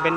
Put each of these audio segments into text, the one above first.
เป็น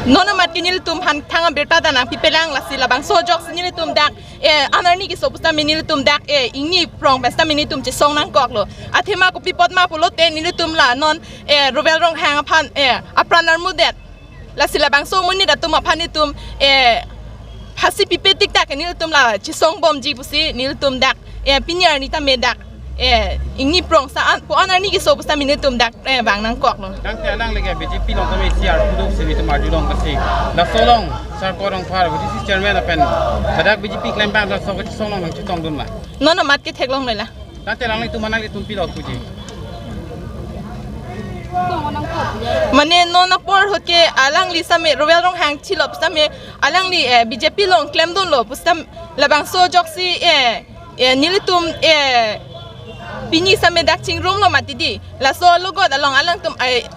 nona mat kinil tum han thanga berta dana pipelang la sila bang sojok sinil tum dak anarni ki sopusta minil tum dak ingni prong besta minil tum che song nang kok lo athema ko pipot ma pulo te nil tum la non robel rong hang phan apranar mudet la sila bang so muni da tum phan ni tum pasti pipetik dak nil tum la chisong bom ji pusi nil tum dak pinyar ni ta me dak ingni prong sa po anar ni ki so pusta nil tum dak bang nang kok lo dang te nang lege BJP long tame CR pudok se bitu maju long kasi la solong sar korong phar buti si chairman apen sadak BJP claim bang la so ki solong nang chitong dun ma no no mat ke thek long le la dang te nang le tu manang le tum pilok puji mane no na por hoke alang li same royal rong hang chilop same alang li BJP long claim don lo pustam labang so joksi nilitum pini same dak ching room lo matidi la so logo along alang tum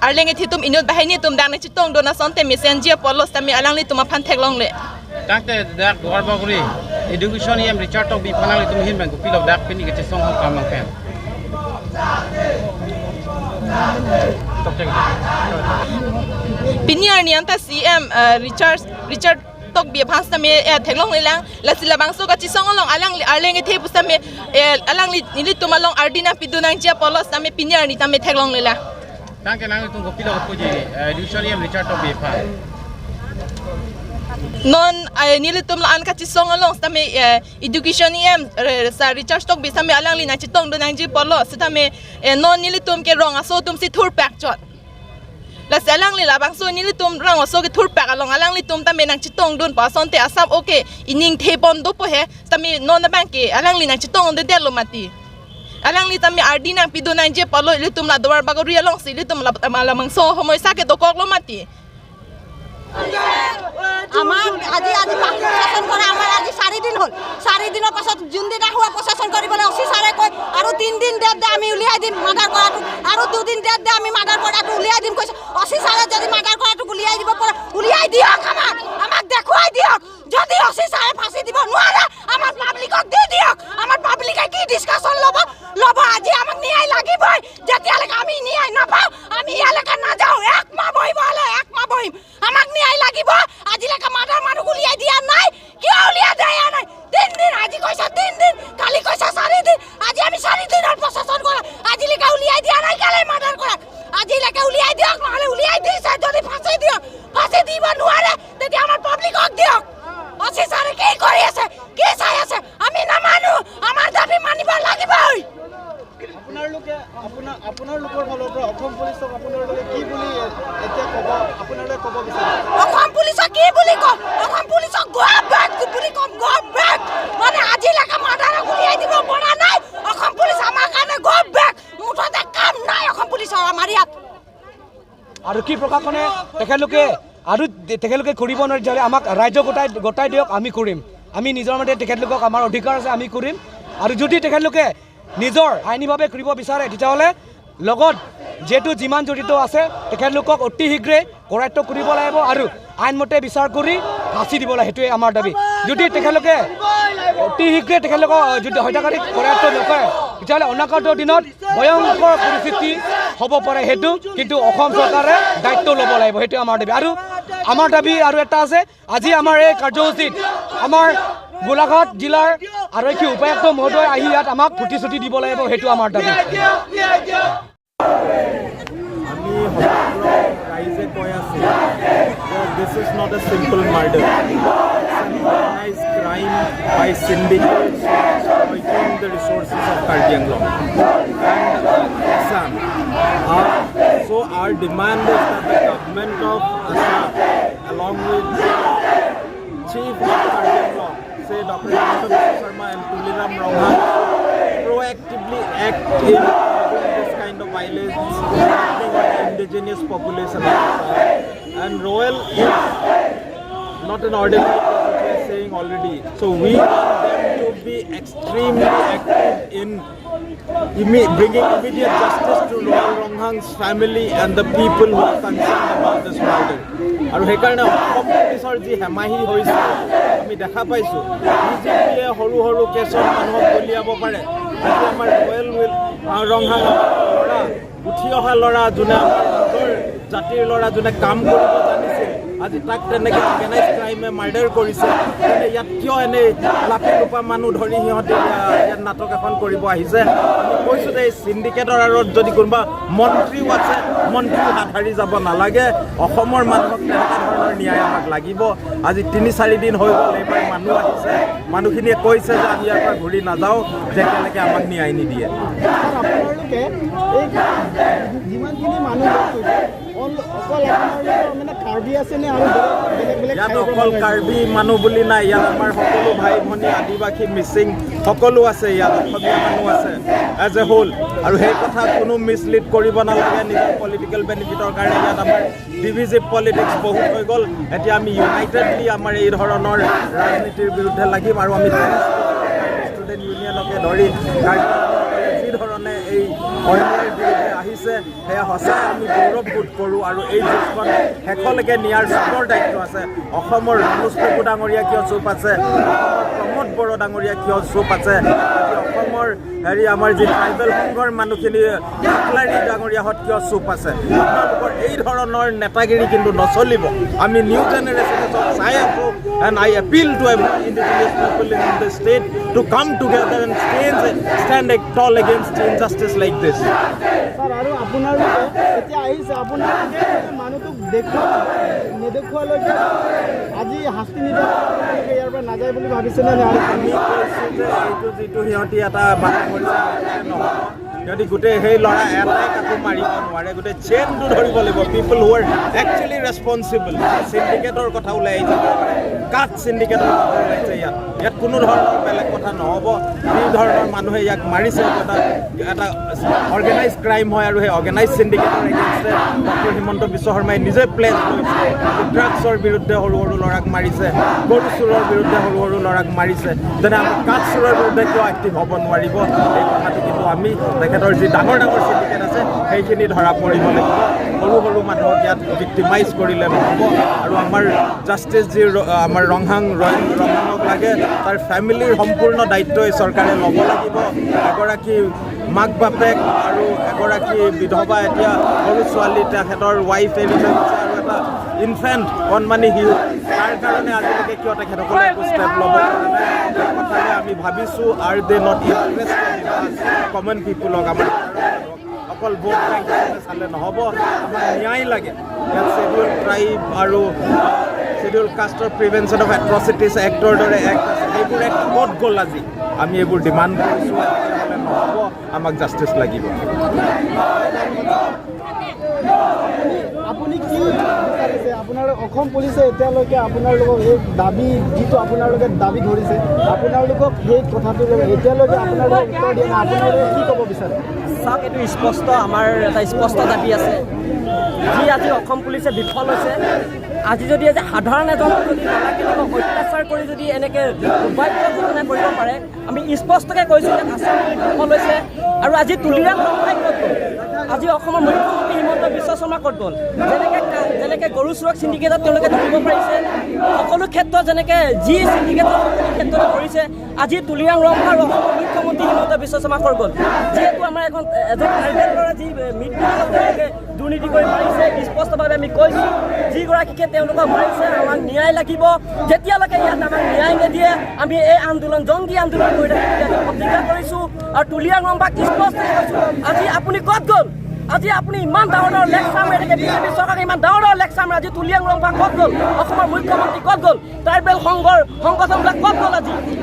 arlenge thitum inut bahini tum dang na chitong dona sonte messenger polo same alang li tuma phan thek long le dang te dak dwar baguri education yam richard tok bi phanang le tum hin bang pilok dak pini ke song hong kam mang pen Pinyar ni anta CM Richard tok bia phas ta me thelong lelang la sila bang so ka chi song long alang arleng e the pusta me alang ni tu malong ardina pidunang chia polos ta me pinyar ni ta me thelong lela dang ke nang tung ko pilok puji education yam richard tok bi phan non nilitum la an ka chi song along ta me education yam sa Richard tok bi sa me alang li na chi tong dunang ji polos ta me non nilitum ke rong aso tum si thur pak chot la salang li la bang so ni li tum rang so ke thur pak along alang li tum ta me nang chitong dun pa son te asap okay ining the bon do po he ta me non na bang ke alang li nang chitong de lo mati alang li ta me ardi nang pidu nang je palo li tum la dwar bagori along si li tum la malamang so homoy sa ke to kok lo mati আমার আজি আজি প্রশাসন করে আমার আজি 4 দিন হল 4 দিনের পাছত জুন দিনা হুয়া প্রশাসন করিবলে অসি সারে কই আর 3 দিন ডেট দে আমি উলিয়াই দিম মার্ডার করাটু আর 2 দিন ডেট দে আমি মার্ডার করাটু উলিয়াই দিম কইছে অসি সারে যদি মার্ডার করাটু উলিয়াই দিব পরে উলিয়াই দিওক আমাক দেখুৱাই দিওক যদি অসি সাৰে ফাঁসি দিব নোৱাৰে আমার পাবলিকক দি দিওক আমার পাবলিকে কি ডিসকাশন লব আজি আমাক নিয়াই লাগিবই যেতিয়ালৈকে আমি নিয়াই নাপাও আমি ইয়ালৈকে না যাও এক মাহ বহিব হলে এক মাহ বহিম আমাক নিয়াই লাগিব আজিলৈকে মাৰ্ডাৰ মানুহ উলিয়াই দিয়া নাই কিয় উলিয়াই দিয়া নাই 3 দিন আজি কৈছা 3 দিন কালি কৈছা 4 দিন আজি আমি 4 দিনৰ প্ৰশাসন কৰা আজিলৈকে উলিয়াই দিয়া নাই কালে মাৰ্ডাৰ কৰা আজিলৈকে উলিয়াই দিয়ক নহলে উলিয়াই দিছে যদি ফাঁসি দিয়ক ফাঁসি দিব নোৱাৰে তেতিয়া আমাৰ পাব্লিকক দিয়ক অসি সাৰে কি কৰি আছে কি চাই আছে আমি নামানো আমাৰ দাবী মানিব লাগিবই আপোনাৰ লোকৰ ফালৰ পৰা অসম পুলিচক আপোনালোকে কি বুলি এতিয়া আপোনালোকে ক'ব বিচাৰে অসম পুলিচক কি বুলি কম অসম পুলিচক গো বেক বুলি কম গো বেক মানে আজিলৈকে মাৰ্ডাৰ উলিয়াই দিব পৰা নাই অসম পুলিচ আমাৰ কাৰণে গো বেক মুঠতে কাম নাই অসম পুলিচৰ আমাৰ ইয়াত আৰু কি প্ৰশাসনে তেখেতলোকে কৰিব নোৱাৰে যে আমাক ৰাজ্য গোটাই দিয়ক আমি কৰিম আমি নিজৰ মতে তেখেতলোকক আমাৰ অধিকাৰ আছে আমি কৰিম আৰু যদি তেখেতলোকে নিজৰ আইনীভাৱে কৰিব বিচাৰে তেতিয়াহ'লে লগত যেহেতু যিমান জড়িত আছে তেখেতলোকক অতি শীঘ্ৰে কৰায়ত্ব কৰিব লাগিব আৰু আইনমতে বিচাৰ কৰি ফাঁচি দিব লাগে সেইটোৱে আমাৰ দাবী যদি তেখেতলোকে অতি শীঘ্ৰে তেখেতলোকক যদি হত্যাকাৰীক কৰায়ত্ব নকৰে তেতিয়াহ'লে অনাগত দিনত ভয়ংকৰ পৰিস্থিতি হ'ব পাৰে সেইটো কিন্তু অসম চৰকাৰে দায়িত্ব ল'ব লাগিব সেইটোৱে আমাৰ দাবী আৰু আমাৰ দাবী আৰু এটা আছে আজি আমাৰ এই কাৰ্যসূচীত আমাৰ গোলাঘাট জিলাৰ আৰক্ষী উপায়ুক্ত মহোদয় আহি ইয়াত আমাক প্ৰতিশ্ৰুতি দিব লাগিব সেইটো আমাৰ দাবী আমি ৰাইজে কৈ আছে this is not a simple murder organized crime by syndicates exploiting the resources of Karbi Anglong and Assam so our demand is that the government of Assam along with Chief of Karbi Anglong say Dr. Himanta Sharma and Tuliram Ronghang proactively act in this kind of violence affecting the indigenous population of Assam. And Royal is not an ordinary person, we are saying already. So we want them to be extremely active in bringing immediate justice to Royal Ronghang's family and the people who are concerned about this murder. আৰু সেইকাৰণে অসম পুলিচৰ যি হেমাহি হৈছে আমি দেখা পাইছোঁ বিজেপিয়ে সৰু সৰু কেছত মানুহক বলিয়াব পাৰে আজি আমাৰ ৰয়েল ৰংহাং ল'ৰা উঠি অহা ল'ৰা যোনে আমাৰ নিজৰ জাতিৰ ল'ৰা যোনে কাম কৰিব জানিছিল আজি তাক তেনেকৈ অৰ্গেনাইজ ক্ৰাইমে মাৰ্ডাৰ কৰিছে, তেন্তে ইয়াত কিয় এনেই লাপি লোপা মানুহ ধৰি সিহঁতে ইয়াত নাটক এখন কৰিব আহিছে? আমি কৈছোঁ যে এই চিণ্ডিকেটৰ আঁৰত যদি কোনোবা মন্ত্ৰীও আছে, মন্ত্ৰীও হাত সাৰি যাব নালাগে। অসমৰ মানুহক তেনেকুৱা ধৰণৰ ন্যায় আমাক লাগিব। আজি 3-4 দিন হৈ গ'ল, এইবাৰ মানুহ আহিছে, মানুহখিনিয়ে কৈছে যে আমি ইয়াৰ পৰা ঘূৰি নাযাওঁ যেতিয়ালৈকে আমাক ন্যায় নিদিয়ে। আপোনালোকে এই যিমানখিনি মানুহ অকল আপোনালোকৰ মানে কাৰ্বি আছেনে আৰু বেলেগ ইয়াত অকল কাৰ্বি মানুহ বুলি নাই, ইয়াত আমাৰ সকলো ভাই ভনী আদিবাসী মিচিং সকলো আছে, ইয়াত অসমীয়া মানুহ আছে এজ এ হোল। আৰু সেই কথা কোনো মিছলিড কৰিব নালাগে নিজৰ পলিটিকেল বেনিফিটৰ কাৰণে। ইয়াত আমাৰ ডিভিজিভ পলিটিক্স বহুত হৈ গ'ল। এতিয়া আমি ইউনাইটেডলি আমাৰ এই ধৰণৰ ৰাজনীতিৰ বিৰুদ্ধে লাগিম। আৰু আমি ষ্টুডেণ্ট ইউনিয়নকে ধৰি যি ধৰণে এই অন্যায়ৰ বিৰুদ্ধে আহিছে সেয়া সঁচাই আমি গৌৰৱবোধ কৰোঁ। আৰু এই যুঁজখন শেষলৈকে নিয়াৰ চবৰ দায়িত্ব আছে। অসমৰ ৰমেশ পেগু ডাঙৰীয়া কিয় চুপ আছে, অসমৰ প্ৰমোদ বড়ো ডাঙৰীয়া কিয় চুপ আছে, আজি অসমৰ আমাৰ যি ট্ৰাইবেল সংঘৰ মানুহখিনি কাকলাৰী ডাঙৰীয়াহঁত কিয় চুপ আছে? আপোনালোকৰ এই ধৰণৰ নেতাগিৰি কিন্তু নচলিব। আমি নিউ জেনেৰেশ্যনে চব চাই আছোঁ। And I appeal to every indigenous people in the state to come together and stand tall against injustice like this. Sir, আৰু আপোনালোকে এতিয়া আহিছে, আপোনালোকে মানুহটোক নেদেখুৱালৈকে আজি শাস্তি নিদিয়ালৈকে ইয়াৰ পৰা নাযায় বুলি ভাবিছেনে? আমি কৈছোঁ যে এইটো যিটো সিহঁতি এটা বাধা কৰিছে নহ'ব। সিহঁতি গোটেই সেই ল'ৰা এটাই কাকো মাৰিব নোৱাৰে, গোটেই চেইনটো ধৰিব লাগিব। People who are actually responsible. চিণ্ডিকেটৰ কথা ওলাই আহিছে, কাঠ চিণ্ডিকেটৰ কথা ওলাইছে। ইয়াত কোনো ধৰণৰ বেলেগ কথা নহ'ব। যি ধৰণৰ মানুহে ইয়াক মাৰিছে এটা অৰ্গেনাইজ ক্ৰাইম হয়। আৰু সেই অৰ্গেনাইজ চিণ্ডিকেটৰ এগেইনষ্টে ডক্টৰ হিমন্ত বিশ্ব শৰ্মাই নিজে প্লেজ লৈছে। ড্ৰাগছৰ বিৰুদ্ধে সৰু সৰু ল'ৰাক মাৰিছে, গৰু চোৰৰ বিৰুদ্ধে সৰু সৰু ল'ৰাক মাৰিছে, যেনে আমি কাঠ চোৰৰ বিৰুদ্ধে কিয় এক্টিভ হ'ব নোৱাৰিব? এই কথাটো কিন্তু আমি তেখেতৰ যি ডাঙৰ ডাঙৰ চিণ্ডিকেট আছে সেইখিনি ধৰা পৰিব লাগিব। সৰু সৰু মানুহক ইয়াত ভিক্টিমাইজ কৰিলে নহ'ব। আৰু আমাৰ জাষ্টিছ যি আমাৰ ৰংহাঙক লাগে, তাৰ ফেমিলিৰ সম্পূৰ্ণ দায়িত্ব এই চৰকাৰে ল'ব লাগিব। এগৰাকী মাক বাপেক আৰু এগৰাকী বিধৱা, এতিয়া সৰু ছোৱালী তেখেতৰ ৱাইফ এৰি থৈ গৈছে, আৰু এটা ইনফেণ্ট কণমানি শিশু, তাৰ কাৰণে আজিলৈকে কিয় তেখেতসকলে একো ষ্টেপ ল'ব পৰা নাই? সেই কথাকে আমি ভাবিছোঁ। Are they not interested common পিপুলক? আমাৰ অকল ভোট বেংক হিচাপে চালে নহ'ব, আমাক ন্যায় লাগে। ইয়াত শ্বেডিউল ট্ৰাইব আৰু শ্বেডিউল কাষ্টৰ প্ৰিভেনশ্যন অফ এট্ৰচিটিছ এক্টৰ দৰে এক্ট আছে, সেইবোৰ এক্ট ক'ত গ'ল? আজি আমি এইবোৰ ডিমাণ্ড কৰিছোঁ। হ'লে নহ'ব, আমাক জাষ্টিছ লাগিব। আপুনি কি বিচাৰিছে? আপোনাৰ অসম পুলিচে এতিয়ালৈকে আপোনালোকক এই দাবী যিটো আপোনালোকে দাবী ধৰিছে, আপোনালোকক সেই কথাটো এতিয়ালৈকে আপোনালোকক উত্তৰ দিয়া নাই। আপোনালোকে কি ক'ব বিচাৰে? চাওক, এইটো স্পষ্ট, আমাৰ এটা স্পষ্ট দাবী আছে, যি আজি অসম পুলিচে বিফল হৈছে। আজি যদি সাধাৰণ এজন যদি নালাগিলেও অত্যাচাৰ কৰি যদি এনেকৈ দুৰ্ভাগ্য ঘটনা কৰিব পাৰে, আমি স্পষ্টকৈ কৈছোঁ যে আছাম বিফল হৈছে। আৰু আজি তুলিৰাম ৰংহাই ক'ত গ'ল? আজি অসমৰ মুখ্যমন্ত্ৰী হিমন্ত বিশ্ব শৰ্মা ক'ত গ'ল? যেনেকৈ গৰু চোৰক চিণ্ডিকেটত তেওঁলোকে ধৰিব পাৰিছে, সকলো ক্ষেত্ৰত যেনেকৈ যি চিণ্ডিকেটৰ সকলো ক্ষেত্ৰত ধৰিছে, আজি তুলিৰাম ৰংহা আৰু অসমৰ মুখ্যমন্ত্ৰী হিমন্ত বিশ্ব শৰ্মা ক'ত গ'ল? যিহেতু আমাৰ এজন ট্ৰাইবেল ল'ৰা যি মৃত্যু তেওঁলোকে দুৰ্নীতি কৰি মাৰিছে, স্পষ্টভাৱে আমি কৈছোঁ, যিগৰাকীকে তেওঁলোকক মাৰিছে আমাক ন্যায় লাগিব। যেতিয়ালৈকে ইয়াত আমাক ন্যায় নিদিয়ে আমি এই আন্দোলন, জংগী আন্দোলন কৰি থাকিম প্ৰতিজ্ঞা কৰিছোঁ। আৰু তুলিৰাম ৰংহাক স্পষ্টকৈ কৈছোঁ, আজি আপুনি ক'ত গ'ল? আজি আপুনি ইমান ডাঙৰ ডাঙৰ লেকচাৰ মাৰি থাকে, বিজেপি চৰকাৰে ইমান ডাঙৰ ডাঙৰ লেকচাৰ মাৰি, আজি তুলিৰাম ৰংহা ক'ত গ'ল? অসমৰ মুখ্যমন্ত্ৰী ক'ত গ'ল? ট্ৰাইবেল সংগঠনবিলাক ক'ত গ'ল?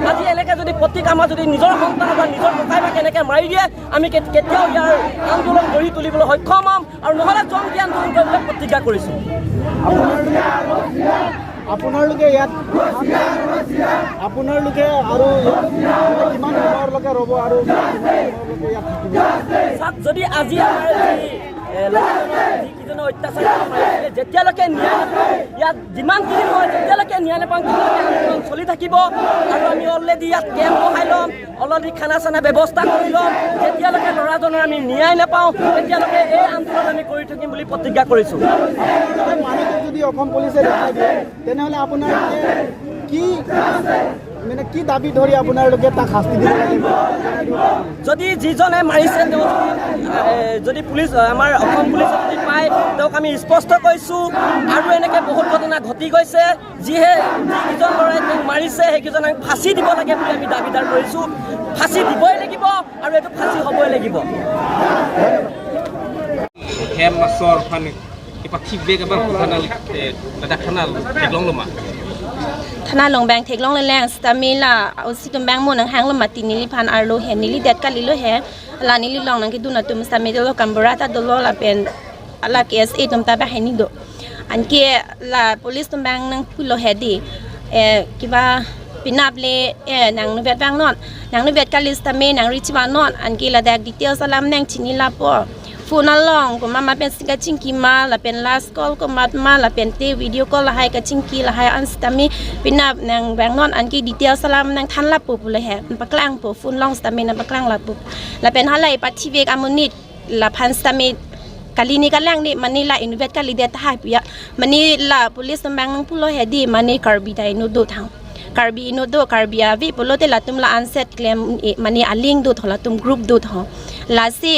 আজি এনেকৈ যদি প্ৰত্যেক আমাৰ যদি নিজৰ সন্তান বা নিজৰ ককাইমাক এনেকৈ মাৰি দিয়ে, আমি কেতিয়াও ইয়াৰ আন্দোলন গঢ়ি তুলিবলৈ সক্ষম হ'ম। আৰু নহ'লে জংগী আন্দোলন কৰিবলৈ প্ৰতিজ্ঞা কৰিছোঁ। আপোনালোকে ইয়াত আপোনালোকে আৰু কিমান সময়লৈকে ৰ'ব আৰু ইয়াত থাকিব? চাওক, যদি আজি আমাৰ যিকেইজনে অত্যাচাৰ মাৰিছিলে, যেতিয়ালৈকে ন্যায় নাপাওঁ, ইয়াত যিমানখিনি হয় যেতিয়ালৈকে ন্যায় নাপাওঁ তেতিয়ালৈকে আন্দোলন চলি থাকিব। আৰু আমি অলৰেডি ইয়াত কেম্প বহাই ল'ম, অলৰেডি খানা চানা ব্যৱস্থা কৰি ল'ম। যেতিয়ালৈকে ল'ৰাজনৰ আমি ন্যায় নাপাওঁ তেতিয়ালৈকে এই আন্দোলন আমি কৰি থাকিম বুলি প্ৰতিজ্ঞা কৰিছোঁ। মানুহটোক যদি অসম পুলিচে দেখাই দিয়ে, তেনেহ'লে আপোনালোকে কি দাবী ধৰি আপোনালোকে তাক শাস্তি দিব লাগিব? যদি যিজনে মাৰিছে তেওঁ যদি পুলিচ আমাৰ অসম পুলিচে যদি পায় চাই তেওঁক আমি স্পষ্ট কৈছোঁ আৰু এনেকৈ বহুত ঘটনা ঘটি গৈছে যিকেইজন ল'ৰাই তেওঁক মাৰিছে সেইকেইজনক ফাঁচি দিব লাগে বুলি আমি দাবীদাৰ কৰিছোঁ ফাঁচি দিবই লাগিব আৰু এইটো ফাঁচি হ'বই লাগিব hem masor pan ipa tibe ka bang kanal ladak kanal teglong loma ธนาลงแบงเทคลงแรงสตามิลาเอาสิตุมแบงมูนังหางลมาตินิลิพันอาร์โลเฮนิลิเด็ดกาลิโลเฮลานิลิลองนังกิดูนัตุมสตามิโดโลกัมบราตาโดโลลาเป็นลาเคสเอตุมตาแบงเฮนิโดอันเกลา police ตุมแบงนังพูโลเฮดีกิบาปินาบเลนางนเวทแบงนอนนางนเวทกาลิสตามีนางริชวานอนอันเกลาแดกดิเทลสลามแนงชินิลาปอฟูนัลลองก็มาเป็นสิกาจิงกีมาละเป็น last call ก็มาละเป็นเตวิดีโอก็ละให้กาจิงกีละให้อันสตามีปินับนางแบงนอนอันกีดีเทลสลามนางทันละปุบเลยแฮมันปะกลางปุฟูนลองสตามีนางปะกลางละปุบละเป็นฮาไลปัทิเวกอามุนิตละพันสตามีกาลีนี่ก็แรงนี่มันนี่ละอินเวสกาลีเดตหายไปอ่ะมันนี่ละ police แบงนังพูโลเฮดีมันนี่คาร์บีไดโนโดทางคาร์บีโนโดคาร์บีอาวิปุโลเตละตุมละอันเซตเคลมมันนี่อัลลิงดูทละตุมกรุ๊ปดูทองลาซี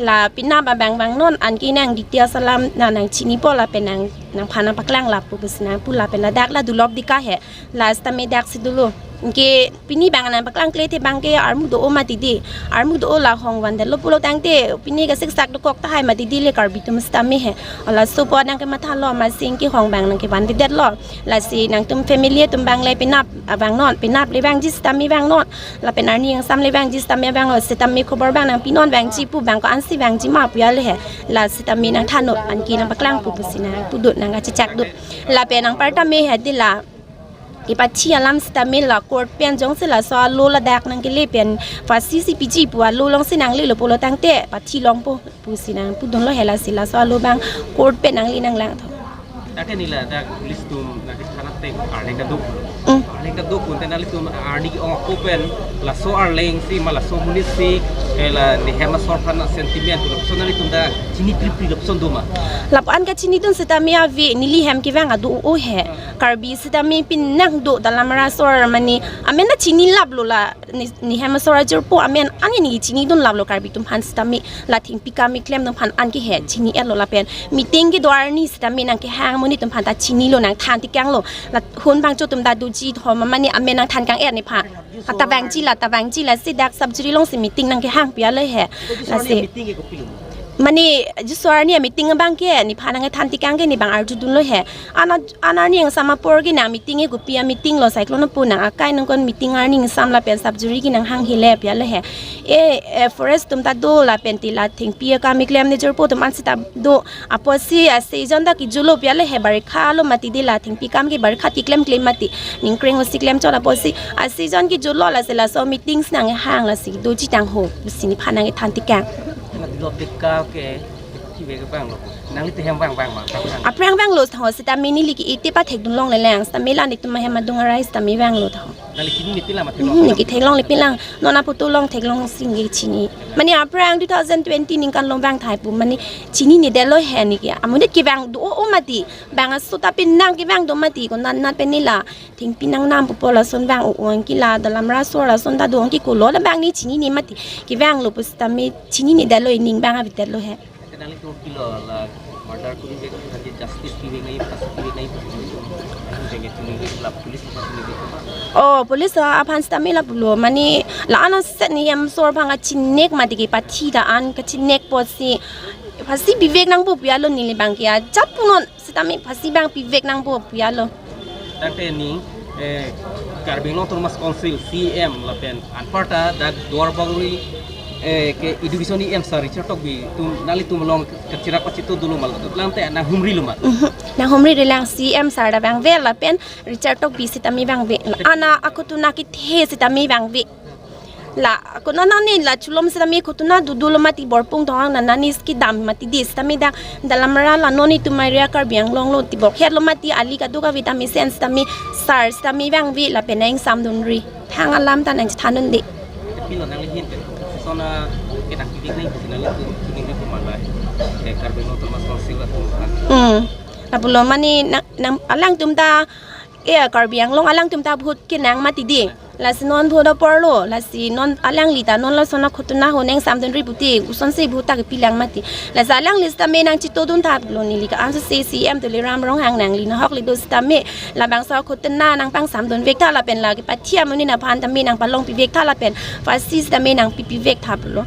ลาปินาบะแบงนอนอันกีนางดิเตียสลามนางชินิปอลาเป็นนางพานาปักลังลาปุบสนาปุลาเป็นลาดักลาดูลอบดิกาเฮลาสตาเมดักซิดูโลเกปินีแบงนางปักลังเคลเทบังเกอาร์มุโดโอมาติดีอาร์มุโดโอลาฮองวันเดลปุโลตังเตปินีก็ซิกซักดกอกตาให้มาติดีเลคาร์บิตุมสตาเมเฮลาซูปอนางก็มาทาลอมาซิงกีฮองแบงนางก็วันเด็ดลอลาซีนางตุมเฟมิเลียตุมแบงเลยไปนับแบงนอนไปนับเลยแบงจิสตามีแบงนอนลาเป็นอาร์นี่ยังซ้ำเลยแบงจิสตามีแบงลอสตามีคบแบงนางปีนอนแบงจีปูแบงก็อันซีแบงจิมาปุยาเลยเฮลาสตามีนางทานอันกีนางปักลังปุบสินะปุดุนางก็จะจักดุลาเป็นนางปาร์ตาเมเฮดิลากิปัจฉีอาลัมสตามิลละโคดเป็นจงสิละซอลูละดักนังกิเลเป็นฟาซิซิปิจิปัวลูลงสินังลิลปุโลตังเตปัจฉีลองปูสินังปุดนโลเฮลาสิละซอลูบังโคดเป็นนังลินังลังทอ Dati nila dak police tum nakikanatek arning kaduk arning kaduk kunta nali tum arning ong open la so arling si mala so munit si la ni hema sorpan sentiment so nali tum da chini tripri lapson duma lapan ka chini dun sitami avi nili hem ki wang adu o he karbi sitami pin nang do dalam rasor mani amen na chini lablo la ni hem sor ajur po amen ani ni chini dun lablo karbi tum han sitami la thing pikami claim dum han an ki he chini elo la pen meeting ki dwar ni sitami nang ki hang moni tum han ta chini lo nang than ti kyang lo la hun bang chu tum da du ji thom mani amen nang than kang et ni pha ta wang ji la si dak subjury long si meeting nang ki hang pia le he la siมันนี่จุดสวรรค์เนี่ยมีติ้งบางแก่นี่พานังทันติกังแก่นี่บางอาร์จุดุนเลยแฮอันนั้นนี่ยังสามารถปอร์กินนังมีติ้งกูปีมีติ้งเราใส่กล้องปูนังอาการนังคนมีติ้งอันนี้สามละเป็นซับจูรี่กินนังหางฮิเลปยาเลยแฮforest ตุ่มตาโดละเป็นตีละทิ้งปีกามีเคลมในจุดปูตุ่มอันสิตาโดอพอสิซีจันตากิจุลปยาเลยแฮบาริคาโลมาติดีละทิ้งปีกามกิบาริคาติเคลมมาตินิ่งเคร่งวสิเคลมจอละพอสิซีจันกิจุลละสิละโซมีติ้งนังหางละสิดูจิตังโหสินี่พานังทันติกังlop dikau ke tibe ka bang lo nang li te hem bang aprang bang lo tho sita mini li ki ite pa thek dun long le lang sta mela ni tum hem dung rai sta mi bang lo tho nang li chini ni pila ma ni ki thek long li pilang nona putu long thek long sing gi chini mani aprang 2020 ning kan long bang thai pu mani chini ni de lo he ni ki amude ki bang do o mati bang su ta pin nang ki bang do mati ko nan nan pe ni la thing pinang nam pu pola son bang o on ki la dalam ra so la son ta do ki ko lo la bang ni chini ni mati ki bang lo pu sta mi chini ni de lo ning bang a bit de lo he nang li to kilo la murder kuri be kan justice ki be ngai pas ki be ngai jenge tuni la police pas ni be oh police apan stamina la pulo mani la ana set ni yam sor phanga chinek ma digi pathi da an ka chinek posi phasi bivek nang bu pya lo ni le bang kya chapunon sitami phasi bang bivek nang bu pya lo dante ni Carbino Thomas Council CM la pen anparta da dorbangli ke education ni em sari chatok bi tum nali tum long kachira pachito dulu mal lante na humri luma na humri de lang CM sar da bang ve la pen richard tok bi sitami bang ve ana akutuna ki the sitami bang ve la akuna nani la chulom sitami kutuna dudul mati borpung thong na nani ski dam mati dis tami da dalamra la noni tumaria kar biang long lo ti bok het lo mati ali ka duga vitamin sense tami sar sitami bang ve la pen eng sam dunri thang alam tan ang thanun de pilo nang lihin sona kita kibik nai sinali tu kuning ni pemandai Carbino Thomas Council la tu la pulo mani nang alang tum ta karbiang long alang tum ta phut kinang mati di la sinon thoda porlo la sinon alang lita non la sona khotuna honeng samdon ri buti uson se buta ke pilang mati la salang lista me nang chito dun thap lo ni li ka an CCM to le ram rong hang nang li na hok li do sta me la bang so khotuna nang pang samdon vek tha la pen la ke pathia muni na phan ta me nang palong pi vek tha la pen fasis ta me nang pi vek thap lo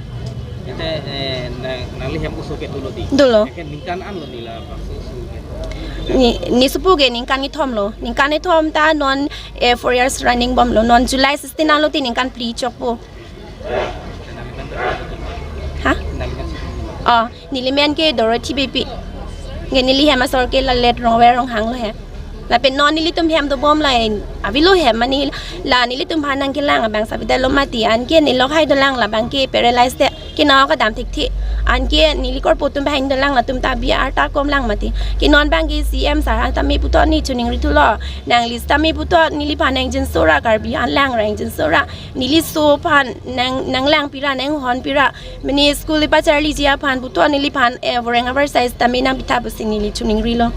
ite nang lihem usuket dulu ken ningkan an lo nila usuket ni supuge ningkan ni thom lo ningkan ni thom ta non 4 years running bom lo non July 16 lo ti ningkan pli chok po ha nilimen ke Dorothy baby nge nili hema sor ke la let rong we rong hang lo he la pen non nili tum hem to bom la avilo he mani la nili tum phanang ke lang bang sabita lo mati an ke ni lo khai do lang la bang ke paralyzed ke na ka dam thik thi an ke nili kor potum bang do lang la tum ta bi ar ta kom lang mati ke non bang ke CM sarang ta me puto ni chuning ri thulo nang list ta me puto nili phanang jin sora kar bi an lang rang jin sora nili so phan nang lang pira nang hon pira mani school pa charli jia phan puto nili phan voreng aver size ta me na bitha bu sing nili chuning ri lo